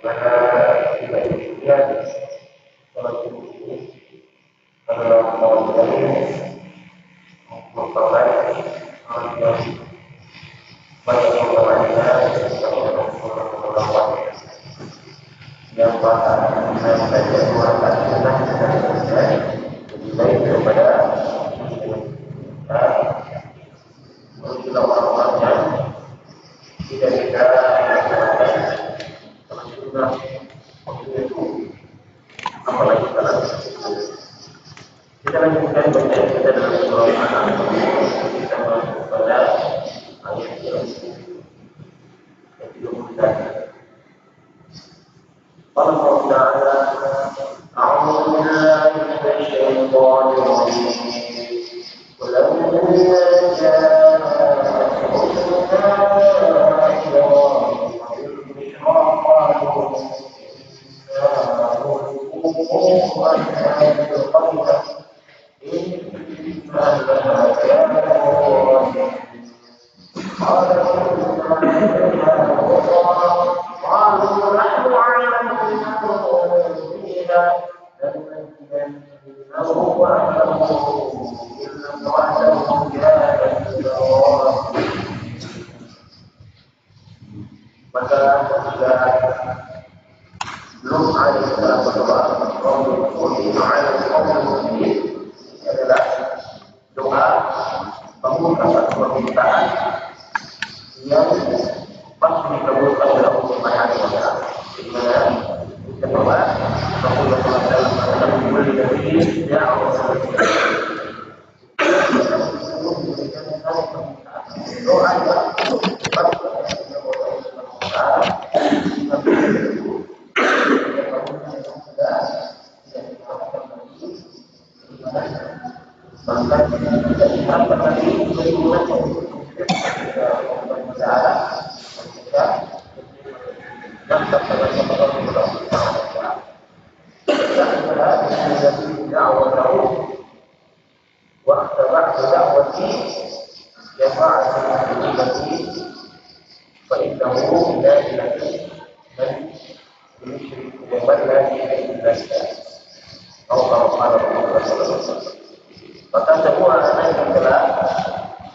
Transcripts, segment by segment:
Mana kita demikian kalau ini kalau dari memperoleh yang banyak pengalamannya yang bahkan saya belajar mengatakan tentang lebih baik daripada kita orang-orangnya tidak kita melaksanakan sunnah waktu itu, apalagi dalam kita lanjutkan baca kita dalam surah Al-An'am. Kita masuk pada ayat yang 30. Allah Ta'ala أعوذ بالله من الشيطان الرجيم ولما جاء belum ada dalam berdoa adalah doa pembukaan permintaan yang pasti dikabulkan oleh Allah Subhanahu wa Ta'ala. Di mana kita doa Rasulullah SAW memberi dari da'wah doa maka semua anak yang telah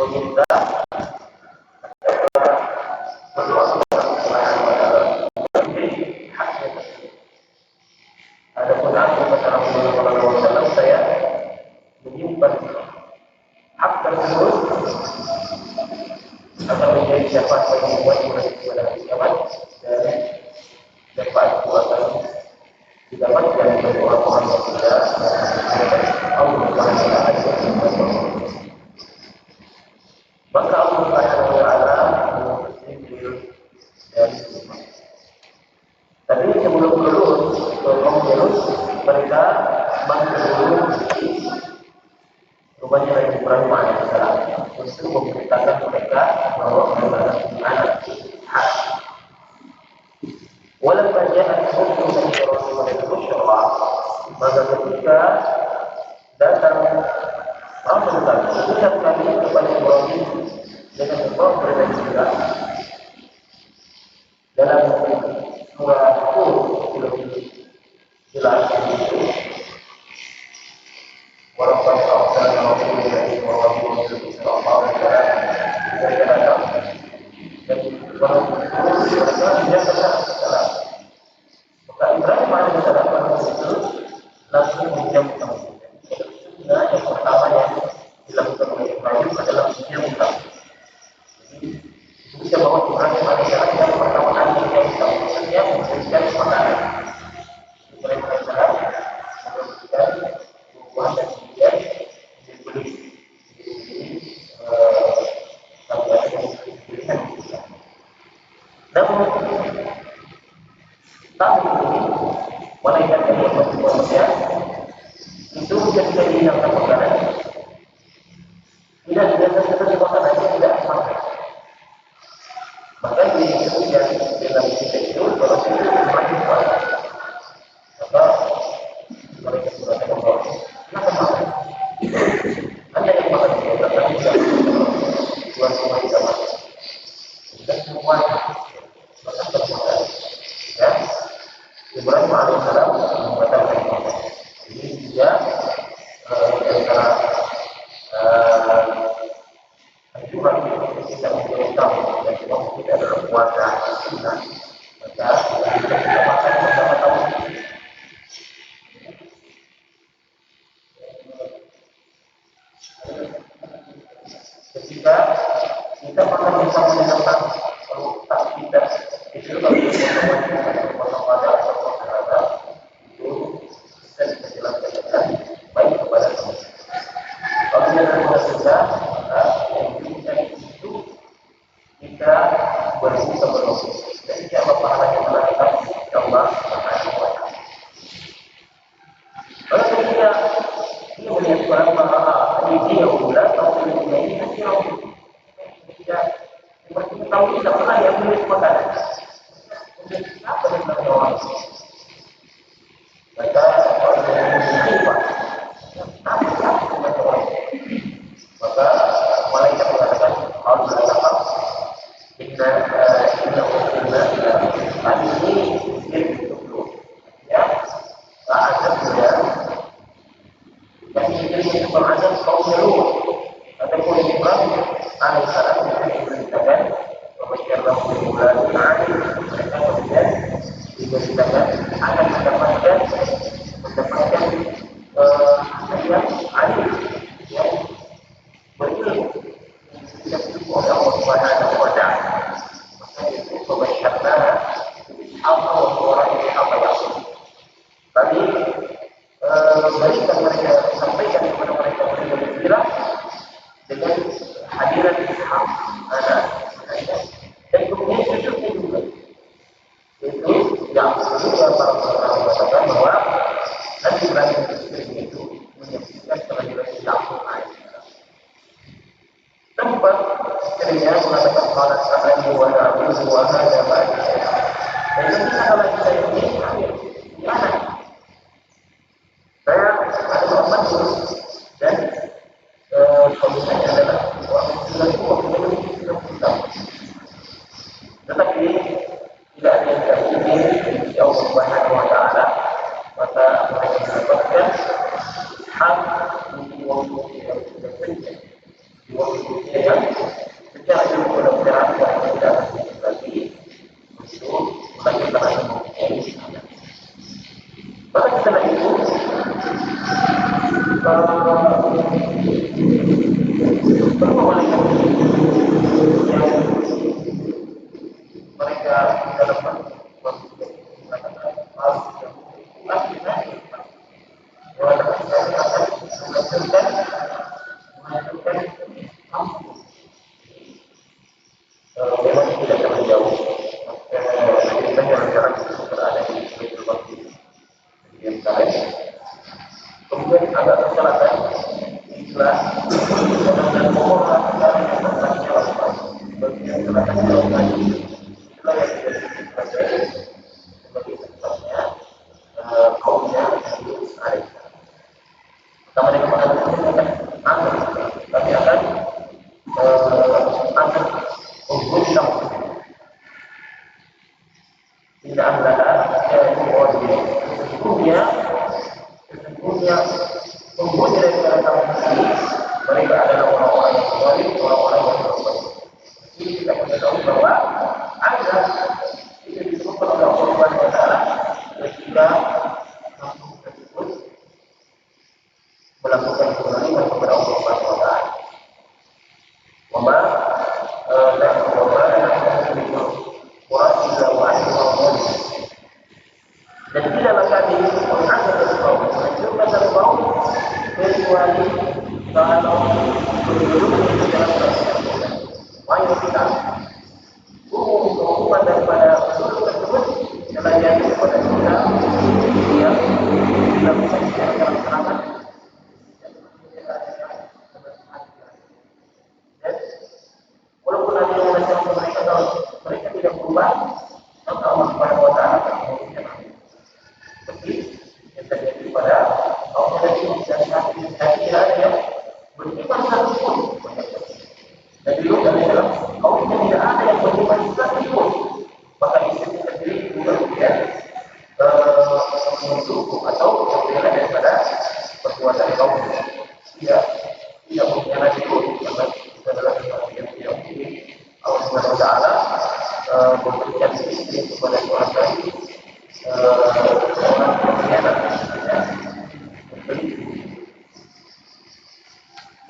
meminta berdoa kepada Allah Subhanahu wa Ta'ala haknya tersebut. Adapun aku kata Rasulullah SAW, saya menyimpan hak tersebut akan menjadi syafaat bagi umatku nanti pada hari kiamat, dan syafaatku akan didapatkan oleh orang-orang yang tidak Allah Subhanahu wa Ta'ala. Maka Allah Subhanahu wa Ta'ala menginjil dari semua. Tapi sebelum lulus, mereka masih belum rupanya Nabi Ibrahim alaihissalam untuk memberitakan mereka bahwa mereka anak hak. Walau ja'at hukmu Nabi Ibrahim al-Bushra, maka ketika datang Rasulullah setiap kali kepada Ibrahim dengan membawa berbeda dalam surah Hud lebih jelas itu. Walaupun Rasulullah mereka datang dan walaupun dia tetap salah. Maka Ibrahim alaihissalam itu langsung menjauhkan. Nah, yang pertama yang dilakukan oleh Ibrahim adalah menjauhkan. Bisa bahwa Ibrahim alaihissalam yang pertama kali menjauhkan, maksudnya memberikan makanan. Ibrahim alaihissalam memberikan buah dan kemudian dibeli tambahan yang diberikan. Namun tahun ini malaikat yang manusia itu ketika dihidangkan makanan tidak seperti makanannya tidak sampai. Maka kemudian dalam kita itu kalau itu semakin kuat, maka mereka berkata bahwa kenapa makan? Anda yang makan itu tapi tidak tuan semua kita makan. Dan semuanya maka termakan. Ya, Ibrahim alaihissalam membatalkan puasa. Ini juga antara anjuran kita untuk tahu dan semua kita dalam puasa sunnah, maka kita makan bersama-sama. Ketika kita makan bersama dengan tamu, kalau tak kita itu kalau potong pada atau potong ada itu kita bisa jelaskan dengan baik kepada tamu. Kalau kita sudah sudah, yang kita itu kita berbuka berdoa. Dan siapa pahalanya melakukan Allah Subhanahu wa Ta'ala. Kalau ketika dia melihat orang ini dia udah tahu ini nanti tidak seperti tahu tidak pernah yang milik makanan. Apa yang terjadi? Maka kalau dia berjumpa, maka malaikat mengatakan Allah dapat inna tadi ini itu ya ada dia yang ini berazab kaum Lut ataupun Ibrahim alaihissalam yang diberitakan bahwa Allah bulan Maret mereka kemudian diberitakan akan mendapatkan yang adil yang berilmu yang oleh Allah Subhanahu wa Ta'ala. Maka itu kebaikannya apa orang ini apa yang tadi berikan mereka sampaikan kepada mereka bergembira dengan hadirat Ishak anak dan kemudian cucunya juga itu yang juga para ulama mengatakan bahwa Nabi Ibrahim itu menyaksikan kehadiran Ishak tempat istrinya mengatakan kalau sahaja wa na'budu wa hadza ba'da dan nanti kalau kita ini anak saya ada orang dan kondisinya adalah orang yang sudah pulang. Tetapi tidak ada yang terjadi di Allah Subhanahu wa Ta'ala, maka mereka mendapatkan hak di waktu yang sudah terjadi, di waktu yang secara mudah-mudahan tidak lagi untuk melahirkan anak yang sana. Maka setelah itu berapa malaikat yang mereka dalam mengatakan hal yang akhirnya menghasilkan ampun. Memang tidak terlalu jauh. Kita yang sekarang berada di Baitul Maqdis. Kemudian agak ke selatan Islam dan mohonlah dari tempatnya Allah bagian selatan Islam Islam yang tidak terjadi sebagai tempatnya kaumnya Nabi Saleh. Maka mereka mengatakan akan kami akan mengguncang tidak ada sesungguhnya penghuni daripada kaum ini mereka adalah orang-orang yang zalim, orang-orang yang berbuat. Jadi kita tahu bahwa ada itu disebut oleh Allah Subhanahu wa Ta'ala ketika kaum tersebut melakukan kezaliman kepada Allah Subhanahu wa Ta'ala. Dan tidaklah kami mengangkat kaum, menunjukkan dari kaum atau tercela daripada perbuatan kaum tidak mengkhianati guru karena itu adalah sesuatu yang tidak mungkin. Allah Subhanahu Wa Taala memberikan istri kepada seorang nabi seorang pengkhianat memberi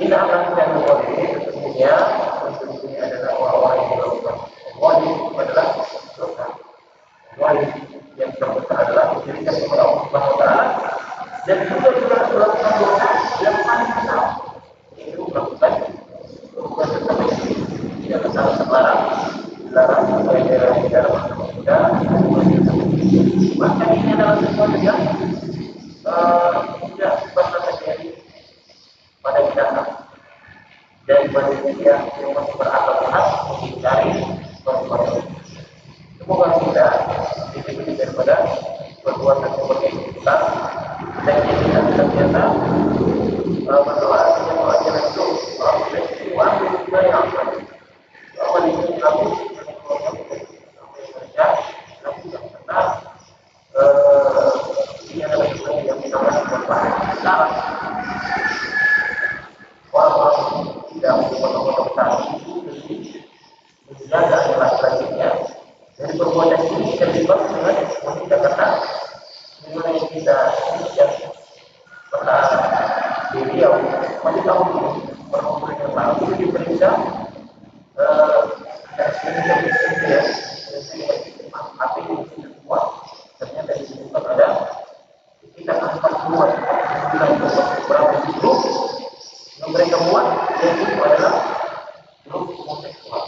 ini akan dan mewakili sesungguhnya ini adalah orang-orang yang melakukan wajib adalah dosa wajib yang terbesar adalah diberikan kepada Allah Subhanahu Wa Taala dan juga melakukan dosa yang paling besar itu melakukan hubungan sesama istri tidak salah terlarang dilarang supaya di dalam agama kita maka ini adalah sesuatu yang tidak pernah terjadi pada binatang dan manusia yang masih berakal sehat mencari perbuatan. Semoga kita diberi daripada perbuatan seperti kita dan kita terbiasa berdoa dengan doa itu Allah itu yang Allah ini aku mereka aku yang benar ini adalah sesuatu yang kita lakukan sekarang orang-orang tidak memotong-potong tali menjaga adalah selanjutnya dari perbuatan ini terlibat dengan wanita karena dimana yang kita yang pernah beliau masih tahu perempuan yang lalu diperiksa tapi semua ternyata disebutkan ada kita akan buat beberapa grup yang mereka buat yaitu adalah grup homoseksual.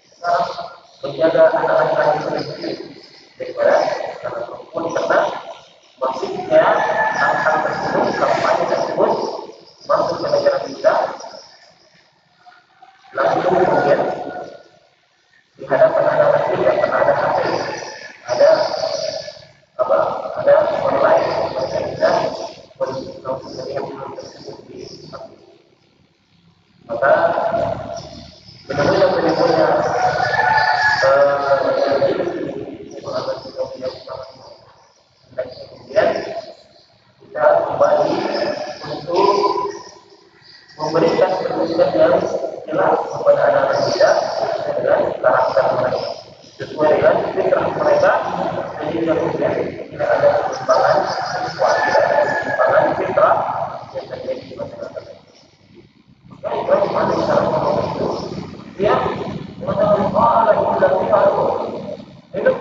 Sekarang menjaga anak-anak laki-laki daripada anak perempuan karena maksudnya hal-hal tersebut kampanye tersebut masuk ke negara kita lalu kemudian di hadapan anak-anak kita karena ada HP ada online mereka kita maka benar-benar punya dan kemudian kita kembali untuk memberikan pendidikan yang jelas kepada anak-anak kita dengan karakter mereka sesuai dengan fitrah mereka sehingga kemudian tidak ada ketimpangan seksual, tidak ada ketimpangan fitrah yang terjadi di masyarakat. Maka Ibrahim alaihissalam itu dia mengatakan Allah tidak tahu itu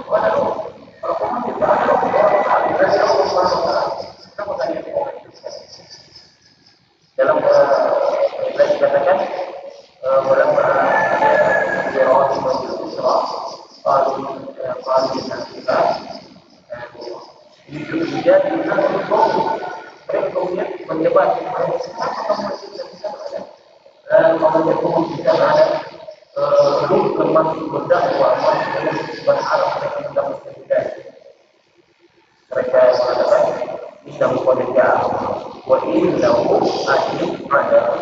pada roh kalau kamu tidak ada orang lain dari Allah Subhanahu Wa Taala kenapa kalian dalam Ibrahim dikatakan ulama Fir'aun Majlis Isra Qali kita itu dia mereka kemudian menyebar kenapa kamu masih bisa ada kita ada grup termasuk berdakwah masuk berharap mereka mendapatkan hidayah mereka mengatakan bisa berkomunikasi wa innahu ajib ada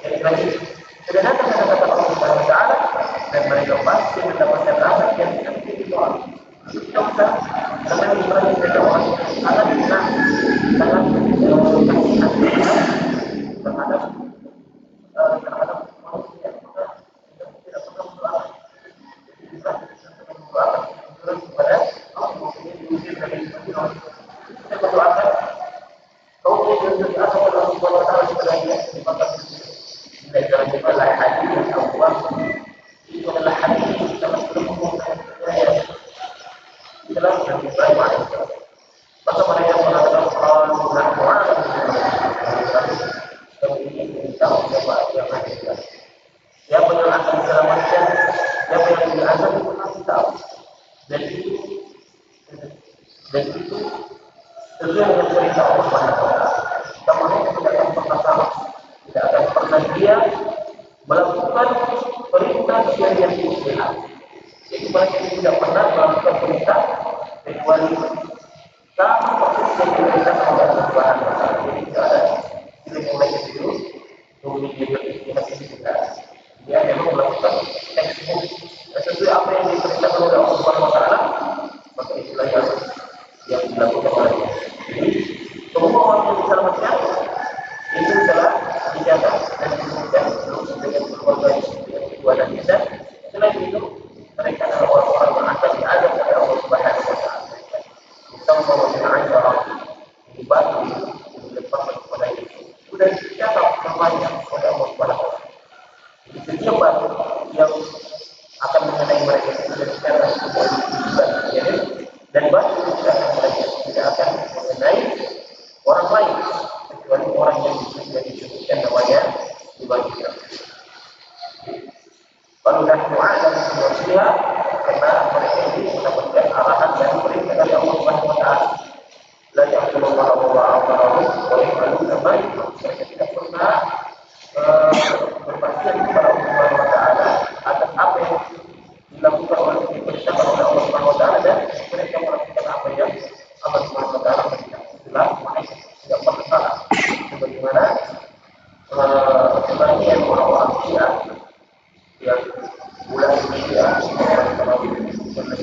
jadi lagi sudah datang kata-kata Allah Subhanahu Wa Taala dan mereka pasti mendapatkan rahmat yang tidak ditolak. Kita usah karena Ibrahim dan orang sangat senang sangat terhadap manusia maka tidak pernah berdoa. Kita berdoa kepada Allah mungkin dari kita berdoakan kau ingin jadi apa kalau Allah Subhanahu Wa Taala sebenarnya maka tidak jalan lain hadis yang Allah itu adalah hadis yang sangat berhubungan dengan Islam yang Ibrahim alaihissalam. Maka mereka mengatakan kalau siapa yang akan diselamatkan, siapa yang tidak akan itu masih tahu. Dan itu sesuai dengan perintah Allah Subhanahu Wa Taala. Kita mereka tidak akan pernah salah, tidak akan pernah dia melakukan perintah yang istilah. Jadi mereka tidak pernah melakukan perintah kecuali sama persis yang diperintahkan oleh Allah Subhanahu Wa Taala. Jadi tidak ada tidak mulai itu kemudian dia beristihad juga. Dia memang melakukan textbook sesuai apa yang diperintahkan oleh Allah Subhanahu Wa Taala. Maka itulah yang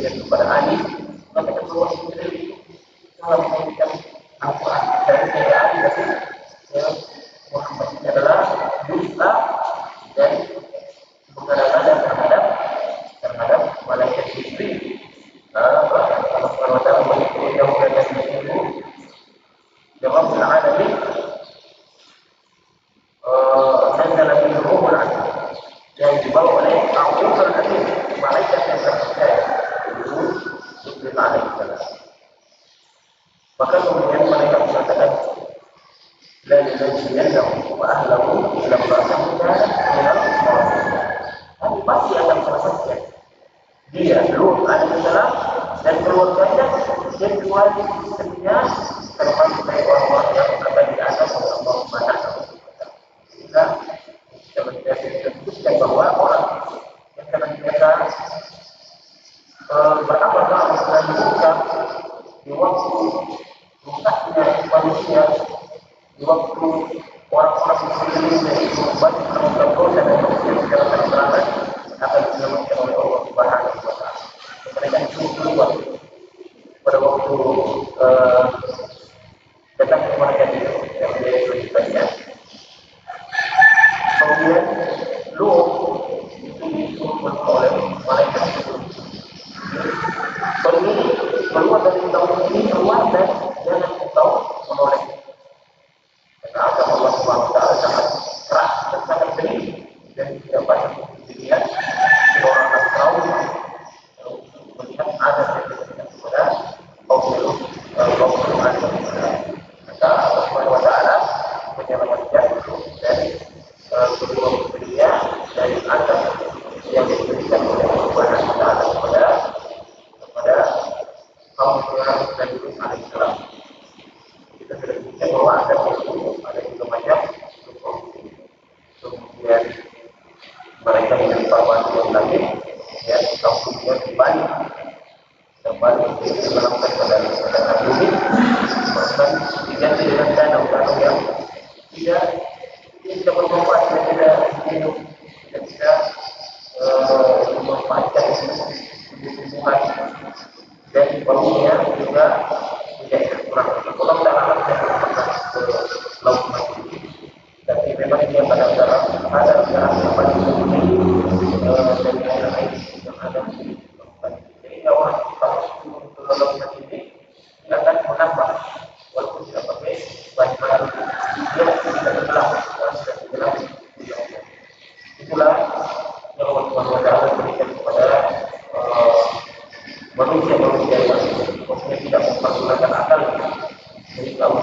diberikan kepada Ali, maka bahwa Jibril dalam memberikan Al-Quran dari Ali tadi, Muhammad ini adalah dusta dan mengada-ngada terhadap malaikat Jibril. Allah Subhanahu wa taala berfirman kepada Jibril, "Ya Rabbul Alamin, nazala bihi ruhul amin." Yang dibawa oleh Al-Quran Amin, malaikat yang terpercaya, Jibril alaihissalam. Maka kemudian malaikat mengatakan, "La yunajjiyannahu wa ahlahu illa imra'atahu kanat minal salihin." Kami pasti akan menyelamatkan dia, Lut alaihissalam, dan keluarganya kecuali istrinya termasuk dari orang-orang yang akan diazab oleh Allah Subhanahu wa taala. Sehingga kita disebutkan bahwa orang yang senantiasa beramal dengan muka di waktu rusaknya manusia, di waktu orang-orang di sekelilingnya itu banyak melakukan dosa dan maksiat secara terang-terangan, akan diselamatkan oleh Allah Subhanahu wa taala. Mereka disuruh keluar pada waktu datang ke mereka itu yang menjadi kewajibannya. Kemudian Lut itu disuruh oleh malaikat itu pergi keluar dari tahun ini, keluar dan jangan kau menoleh. Karena agama Allah Subhanahu wa taala sangat keras dan sangat pedih dan tidak banyak dilihat orang akan tahu melihat ada yang diberikan kepada kaum Lut, kaum Lut. Maka Allah Subhanahu wa taala menyelamatkan dari kedua dunia dari azab yang diberikan oleh Allah Subhanahu wa taala kepada kaum Lut dan Lut alaihissalam. Kita sudah bisa bahwa ada juga macam kemudian mereka yang berparwasi yang lagi ya kemudian kembali melakukan pada Nabi ini bahkan diganti dengan danau yang tidak bermanfaat dan tidak hidup, tidak bisa memanfaatkan hubungan dan baunya juga tidak kurang. Kalau tidak akan pernah ke laut mati, tapi memang dia pada dalam ada yang paling tinggi dari air yang ada di lautan. Jadi orang kalau ke laut mati ini akan menambah walaupun tidak pakai banyak air, dia tidak tenggelam. Itulah yang Allah Subhanahu wa taala berikan kepada manusia yang maksudnya tidak mempergunakan akal. Jadi kalau